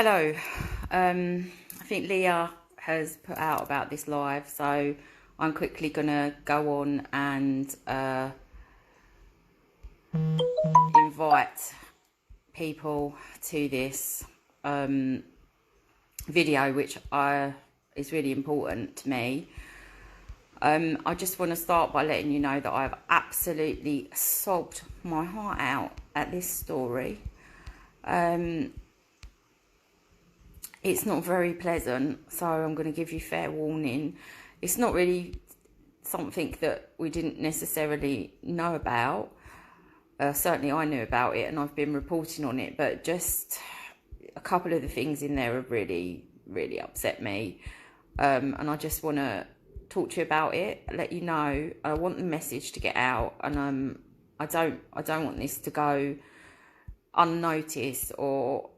Hello. I think Leah has put out about this live, so I'm quickly gonna go on and invite people to this video, which is really important to me. I just want to start by letting you know that I've absolutely sobbed my heart out at this story. It's not very pleasant, so I'm going to give you fair warning. It's not really something that we didn't necessarily know about. Certainly I knew about it and I've been reporting on it, but just a couple of the things in there have really, really upset me. And I just want to talk to you about it, let you know. I want the message to get out, and I don't want this to go unnoticed, or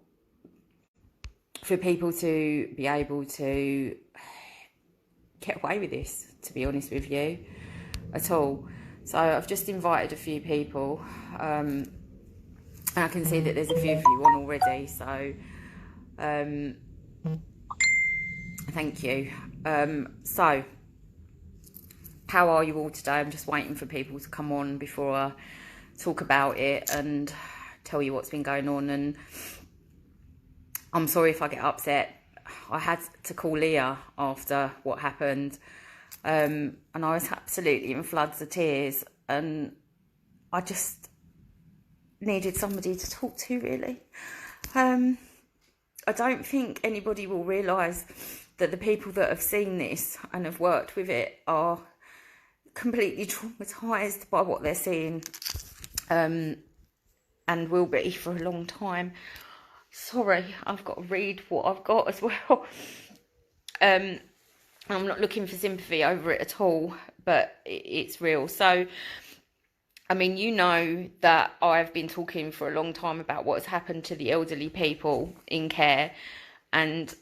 for people to be able to get away with this, to be honest with you, at all. So I've just invited a few people, and I can see that there's a few of you on already, so thank you. So how are you all today? I'm just waiting for people to come on before I talk about it and tell you what's been going on. And I'm sorry if I get upset. I had to call Leah after what happened, and I was absolutely in floods of tears, and I just needed somebody to talk to, really. I don't think anybody will realise that the people that have seen this and have worked with it are completely traumatised by what they're seeing, and will be for a long time. Sorry, I've got to read what I've got as well. I'm not looking for sympathy over it at all, but it's real. So, I mean, you know that I've been talking for a long time about what's happened to the elderly people in care, and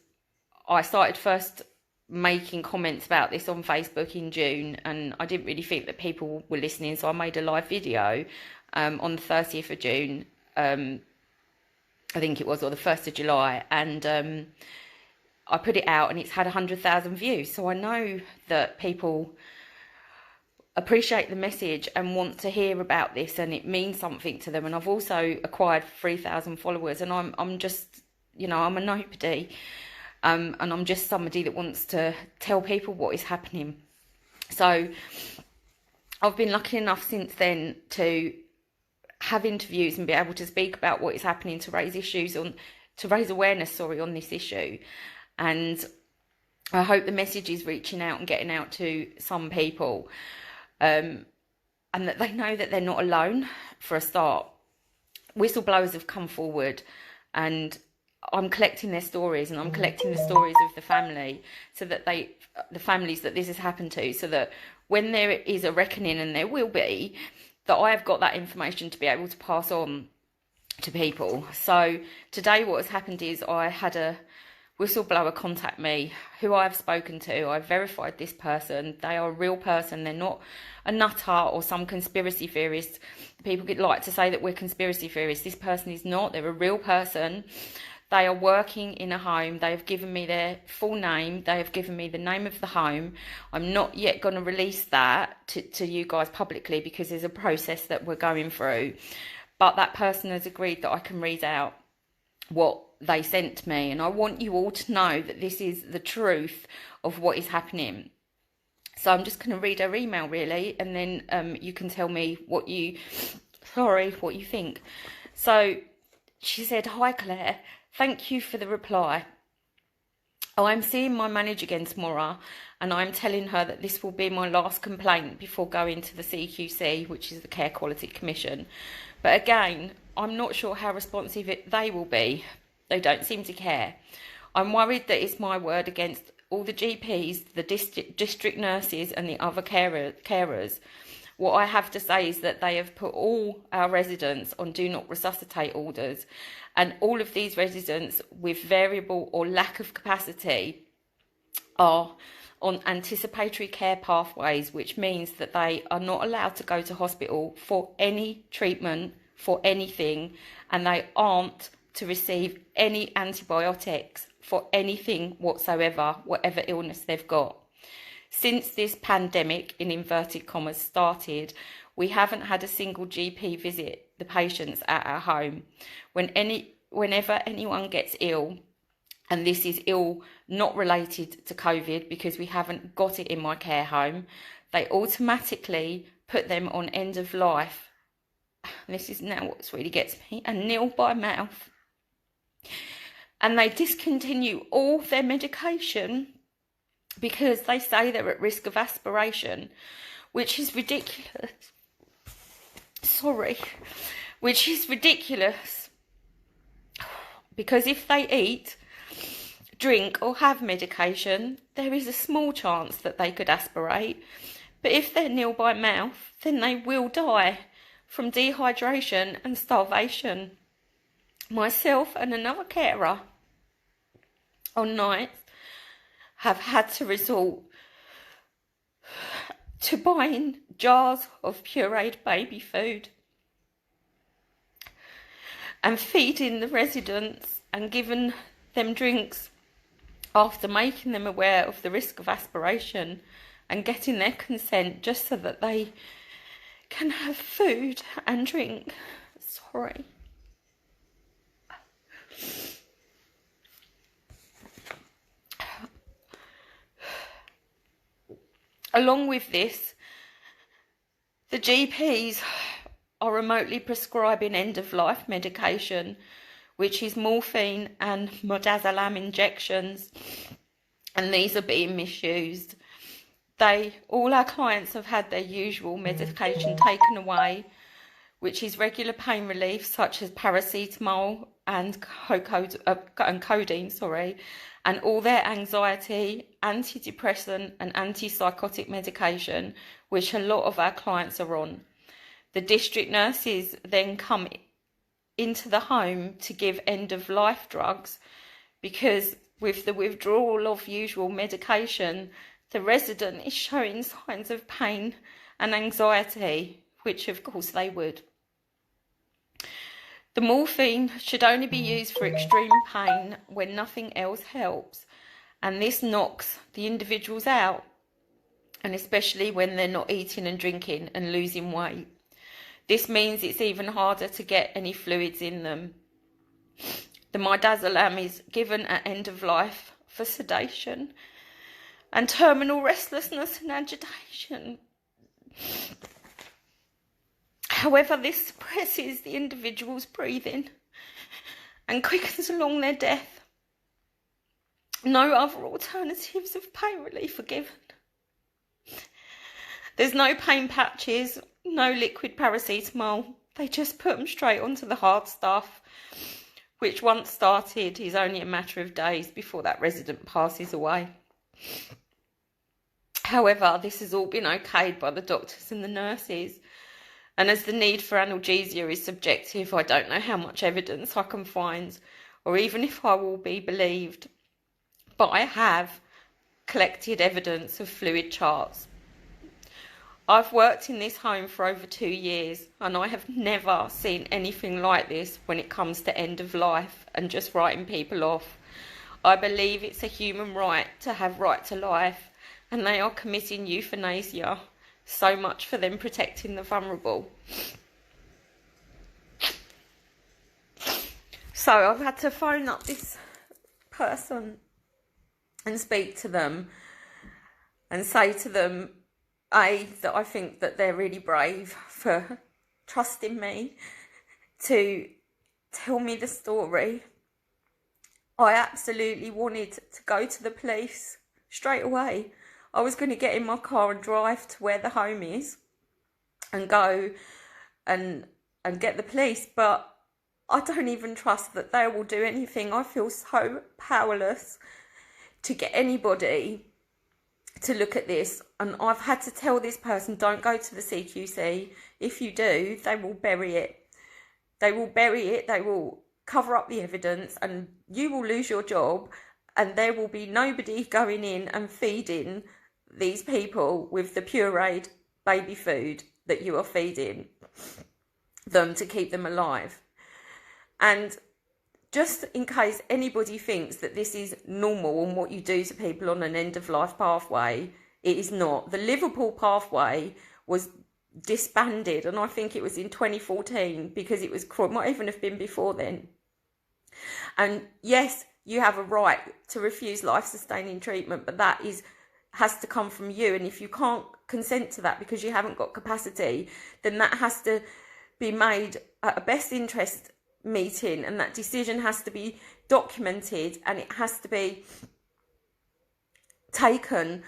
I started first making comments about this on Facebook in June, and I didn't really think that people were listening, so I made a live video on the 30th of June, I think it was, or the 1st of July, and I put it out and it's had 100,000 views. So I know that people appreciate the message and want to hear about this, and it means something to them. And I've also acquired 3,000 followers, and I'm just, I'm a nobody, and I'm just somebody that wants to tell people what is happening. So I've been lucky enough since then to have interviews and be able to speak about what is happening, to raise awareness on this issue. And I hope the message is reaching out and getting out to some people, and that they know that they're not alone. For a start, whistleblowers have come forward, and I'm collecting their stories, and I'm collecting the stories of the family, so that the families that this has happened to, so that when there is a reckoning, and there will be, that I have got that information to be able to pass on to people. So today what has happened is I had a whistleblower contact me, who I've spoken to. I've verified this person. They are a real person. They're not a nutter or some conspiracy theorist. People like to say that we're conspiracy theorists. This person is not. They're a real person. They are working in a home. They have given me their full name. They have given me the name of the home. I'm not yet going to release that to you guys publicly, because there's a process that we're going through. But that person has agreed that I can read out what they sent to me. And I want you all to know that this is the truth of what is happening. So I'm just going to read her email, really, and then you can tell me what you think. So she said, "Hi Claire, thank you for the reply. I'm seeing my manager again tomorrow, and I'm telling her that this will be my last complaint before going to the CQC, which is the Care Quality Commission. But again, I'm not sure how responsive they will be. They don't seem to care. I'm worried that it's my word against all the GPs, the district nurses, and the other carers. What I have to say is that they have put all our residents on do not resuscitate orders, and all of these residents with variable or lack of capacity are on anticipatory care pathways, which means that they are not allowed to go to hospital for any treatment, for anything, and they aren't to receive any antibiotics for anything whatsoever, whatever illness they've got. Since this pandemic, in inverted commas, started, we haven't had a single GP visit the patients at our home. Whenever anyone gets ill, and this is ill not related to COVID because we haven't got it in my care home, they automatically put them on end of life. This is now what really gets me, a nil by mouth. And they discontinue all their medication because they say they're at risk of aspiration, which is ridiculous. Which is ridiculous. Because if they eat, drink or have medication, there is a small chance that they could aspirate. But if they're nil by mouth, then they will die from dehydration and starvation. Myself and another carer on nights have had to resort to buying jars of pureed baby food and feeding the residents and giving them drinks after making them aware of the risk of aspiration and getting their consent just so that they can have food and drink. Sorry. Along with this, the GPs are remotely prescribing end-of-life medication, which is morphine and midazolam injections, and these are being misused. All our clients have had their usual medication taken away, which is regular pain relief such as paracetamol and codeine, and all their anxiety, antidepressant and antipsychotic medication, which a lot of our clients are on. The district nurses then come into the home to give end-of-life drugs because with the withdrawal of usual medication, the resident is showing signs of pain and anxiety, which of course they would. The morphine should only be used for extreme pain when nothing else helps, and this knocks the individuals out, and especially when they're not eating and drinking and losing weight. This means it's even harder to get any fluids in them. The midazolam is given at end of life for sedation and terminal restlessness and agitation. However, this suppresses the individual's breathing and quickens along their death. No other alternatives of pain relief are given. There's no pain patches, no liquid paracetamol. They just put them straight onto the hard stuff, which once started is only a matter of days before that resident passes away. However, this has all been okayed by the doctors and the nurses. And as the need for analgesia is subjective, I don't know how much evidence I can find, or even if I will be believed. But I have collected evidence of fluid charts. I've worked in this home for over 2 years, and I have never seen anything like this when it comes to end of life and just writing people off. I believe it's a human right to have right to life, and they are committing euthanasia. So much for them protecting the vulnerable. So I've had to phone up this person and speak to them and say to them, that I think that they're really brave for trusting me to tell me the story. I absolutely wanted to go to the police straight away. I was going to get in my car and drive to where the home is and go and get the police, but I don't even trust that they will do anything. I feel so powerless to get anybody to look at this, and I've had to tell this person, don't go to the CQC. If you do, they will bury it. They will bury it, they will cover up the evidence, and you will lose your job, and there will be nobody going in and feeding these people with the pureed baby food that you are feeding them to keep them alive. And just in case anybody thinks that this is normal and what you do to people on an end-of-life pathway, it is not. The Liverpool pathway was disbanded, and I think it was in 2014, because it might even have been before then. And yes, you have a right to refuse life-sustaining treatment, but that has to come from you. And if you can't consent to that because you haven't got capacity, then that has to be made at a best interest meeting, and that decision has to be documented, and it has to be taken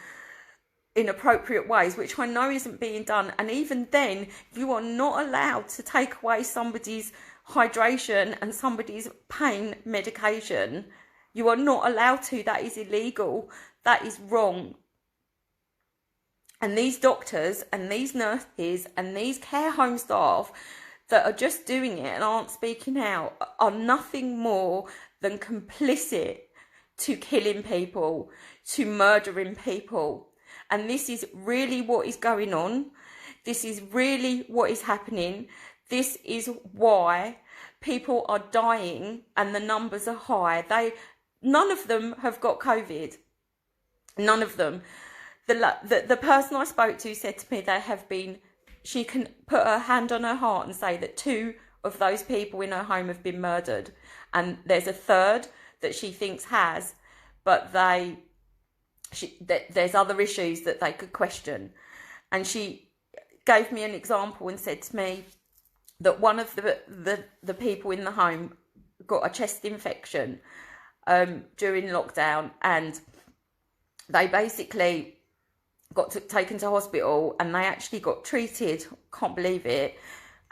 in appropriate ways, which I know isn't being done. And even then, you are not allowed to take away somebody's hydration and somebody's pain medication. You are not allowed to. That is illegal. That is wrong. And these doctors and these nurses and these care home staff that are just doing it and aren't speaking out are nothing more than complicit to killing people, to murdering people. And this is really what is going on. This is really what is happening. This is why people are dying and the numbers are high. None of them have got COVID. None of them. The person I spoke to said to me she can put her hand on her heart and say that 2 of those people in her home have been murdered. And there's a third that she thinks has, but there's other issues that they could question. And she gave me an example and said to me that one of the people in the home got a chest infection during lockdown, and they basically got taken to hospital, and they actually got treated, can't believe it,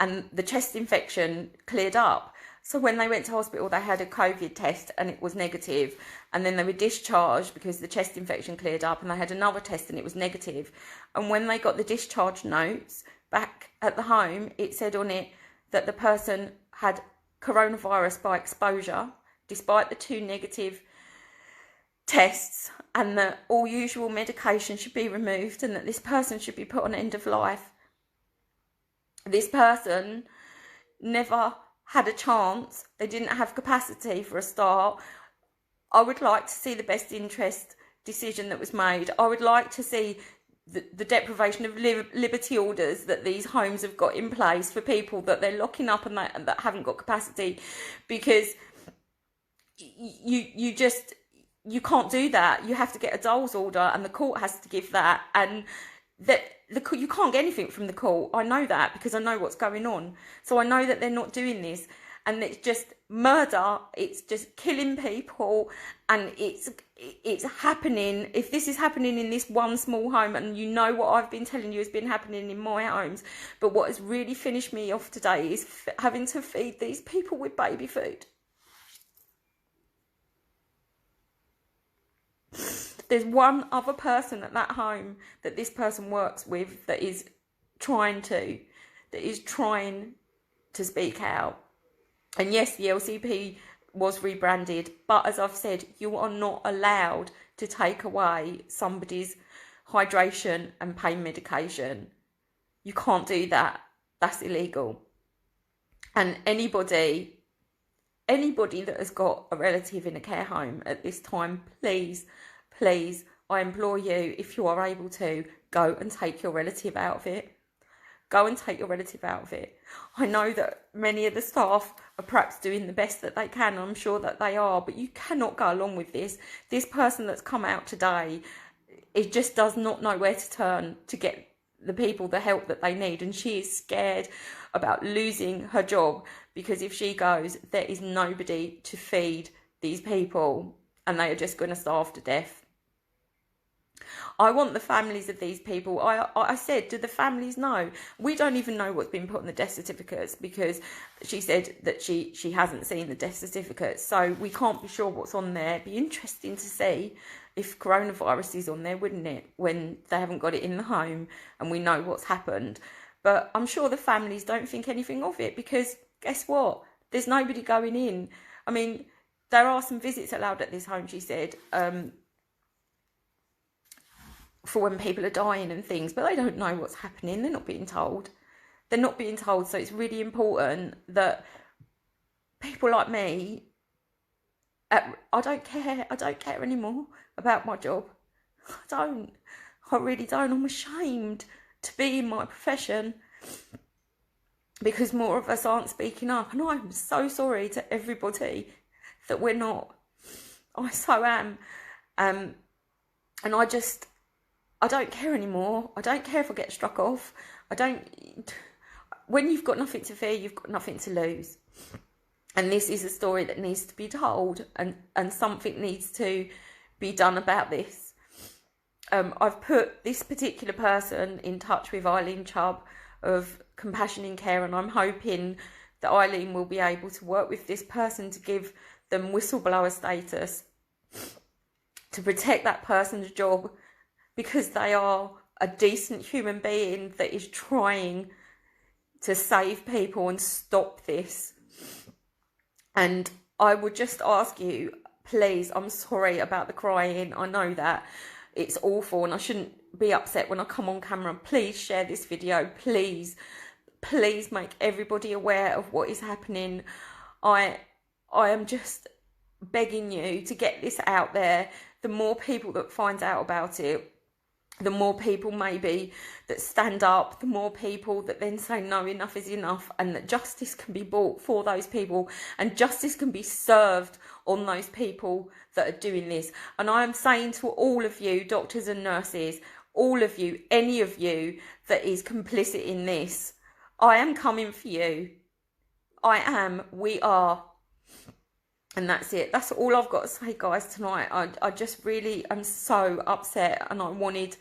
and the chest infection cleared up. So when they went to hospital, they had a COVID test and it was negative, and then they were discharged because the chest infection cleared up, and they had another test and it was negative. And when they got the discharge notes back at the home, it said on it that the person had coronavirus by exposure, despite the 2 negative tests, and that all usual medication should be removed, and that this person should be put on end of life. This person never had a chance. They didn't have capacity for a start. I would like to see the best interest decision that was made. I would like to see the deprivation of liberty orders that these homes have got in place for people that they're locking up and that haven't got capacity, because you can't do that. You have to get a Dole's order, and the court has to give that, and you can't get anything from the court. I know that because I know what's going on. So I know that they're not doing this, and it's just murder. It's just killing people, and it's happening. If this is happening in this one small home, and you know what I've been telling you has been happening in my homes, but what has really finished me off today is having to feed these people with baby food. There's one other person at that home that this person works with that is trying to speak out. And yes, the LCP was rebranded, but as I've said, you are not allowed to take away somebody's hydration and pain medication. You can't do that. That's illegal. And anybody that has got a relative in a care home at this time, please, I implore you, if you are able to, go and take your relative out of it. Go and take your relative out of it. I know that many of the staff are perhaps doing the best that they can. I'm sure that they are, but you cannot go along with this. This person that's come out today, it just does not know where to turn to get the people the help that they need. And she is scared about losing her job, because if she goes, there is nobody to feed these people, and they are just going to starve to death. I want the families of these people. I said, do the families know? We don't even know what's been put on the death certificates, because she said that she hasn't seen the death certificates. So we can't be sure what's on there. It'd be interesting to see if coronavirus is on there, wouldn't it? When they haven't got it in the home and we know what's happened. But I'm sure the families don't think anything of it, because guess what? There's nobody going in. I mean, there are some visits allowed at this home, she said, for when people are dying and things, but they don't know what's happening. They're not being told. So it's really important that people like me I don't care. I don't care anymore about my job. I really don't. I'm ashamed to be in my profession because more of us aren't speaking up. And I'm so sorry to everybody that we're not. I so am. And I don't care anymore. I don't care if I get struck off. When you've got nothing to fear, you've got nothing to lose. And this is a story that needs to be told, and something needs to be done about this. I've put this particular person in touch with Eileen Chubb of Compassion in Care, and I'm hoping that Eileen will be able to work with this person to give them whistleblower status to protect that person's job, because they are a decent human being that is trying to save people and stop this. And I would just ask you, please, I'm sorry about the crying. I know that it's awful and I shouldn't be upset when I come on camera. Please share this video. Please make everybody aware of what is happening. I am just begging you to get this out there. The more people that find out about it, the more people maybe that stand up, the more people that then say no, enough is enough, and that justice can be brought for those people and justice can be served on those people that are doing this. And I am saying to all of you, doctors and nurses, all of you, any of you that is complicit in this, I am coming for you. I am. We are. And that's it. That's all I've got to say, guys, tonight. I just really am so upset, and I wanted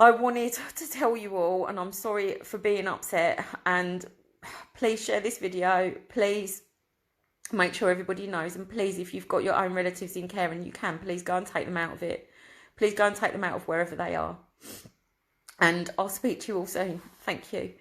to tell you all, and I'm sorry for being upset. And please share this video. Please make sure everybody knows. And please, if you've got your own relatives in care and you can, please go and take them out of it. Please go and take them out of wherever they are. And I'll speak to you all soon. Thank you.